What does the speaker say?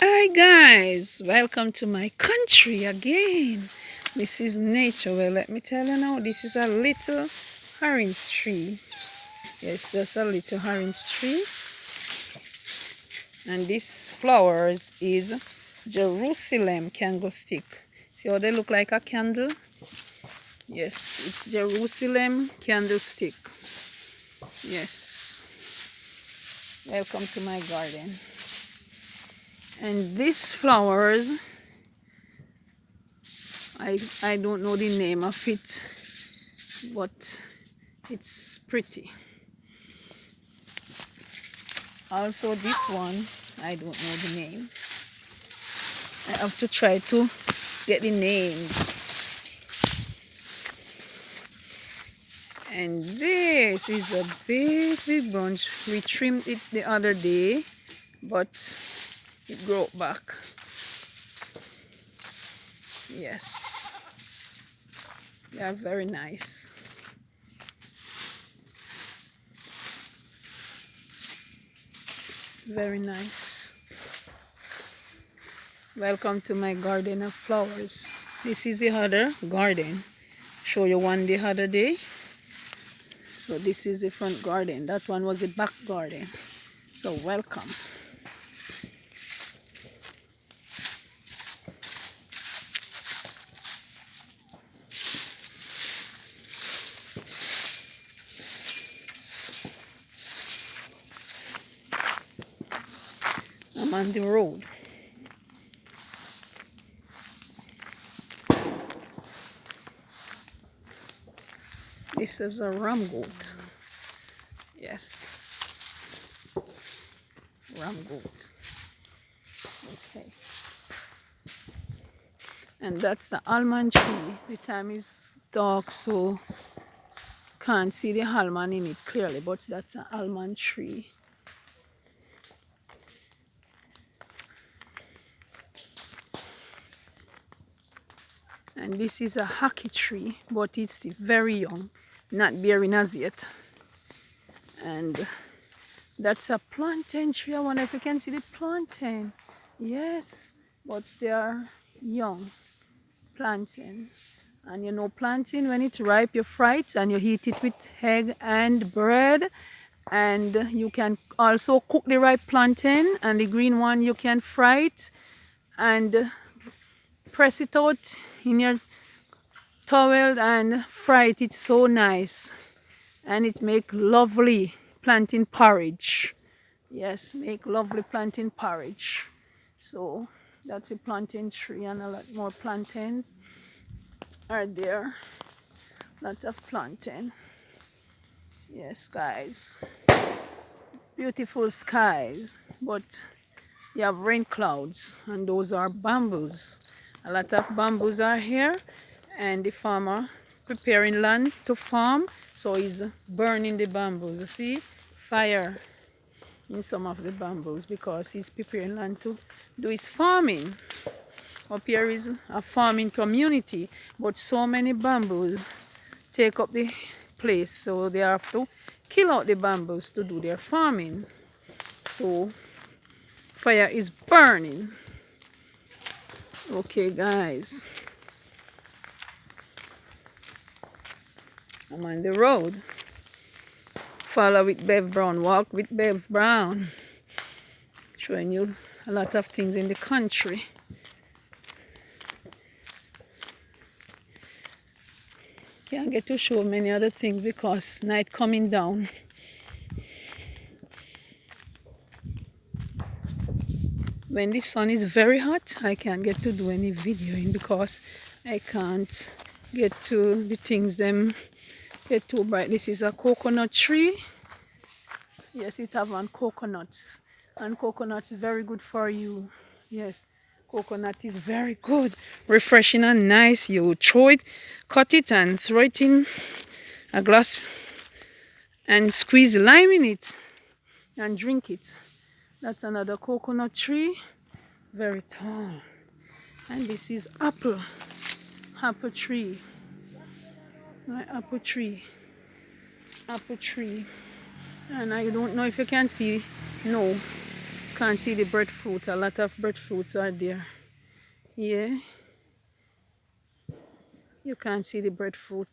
Hi guys, welcome to my country again. This is nature. Well, let me tell you now, this is a little orange tree. Yes, just a little orange tree. And this flowers is Jerusalem candle stick. See how they look like a candle? Yes, it's Jerusalem candlestick. Yes, welcome to my garden. And these flowers, I don't know the name of it, but it's pretty. Also this one, I don't know the name. I have to try to get the names. And this is a big bunch. We trimmed it the other day, but it grew back. Yes, they are very nice. Very nice. Welcome to my garden of flowers. This is the other garden. Show you one the other day. So this is the front garden. That one was the back garden. So welcome. I'm on the road. This is a ram goat. Yes. Ram goat. Okay. And that's the almond tree. The time is dark, so can't see the almond in it clearly, but that's an almond tree. And this is a hockey tree, but it's still very young, not bearing as yet. And that's a plantain tree. I wonder if you can see the plantain. Yes, but they are young plantain. And you know, plantain, when it's ripe, you fry it and you eat it with egg and bread. And you can also cook the ripe plantain, and the green one you can fry it and press it out in your towel and fry it. It's so nice, and it make lovely plantain porridge. Yes, make lovely plantain porridge. So that's a plantain tree, and a lot more plantains are there. Lots of plantain. Yes guys, beautiful skies, but you have rain clouds, and those are bamboos. A lot of bamboos are here, and the farmer preparing land to farm, so he's burning the bamboos. You see fire in some of the bamboos because he's preparing land to do his farming. Up here is a farming community, but so many bamboos take up the place, so they have to kill out the bamboos to do their farming. So fire is burning. Okay guys, I'm on the road. Follow with Bev Brown, walk with Bev Brown, showing you a lot of things in the country. Can't get to show many other things because night coming down. When the sun is very hot, I can't get to do any videoing because I can't get to the things them get too bright. This is a coconut tree. Yes, it have on coconuts, and coconut is very good for you. Yes, coconut is very good, refreshing and nice. You throw it, cut it and throw it in a glass and squeeze lime in it and drink it. That's another coconut tree, very tall. And this is apple tree. My apple tree. It's apple tree. And I don't know if you can see, no, can't see the breadfruit. A lot of breadfruits are there. Yeah, you can't see the breadfruit.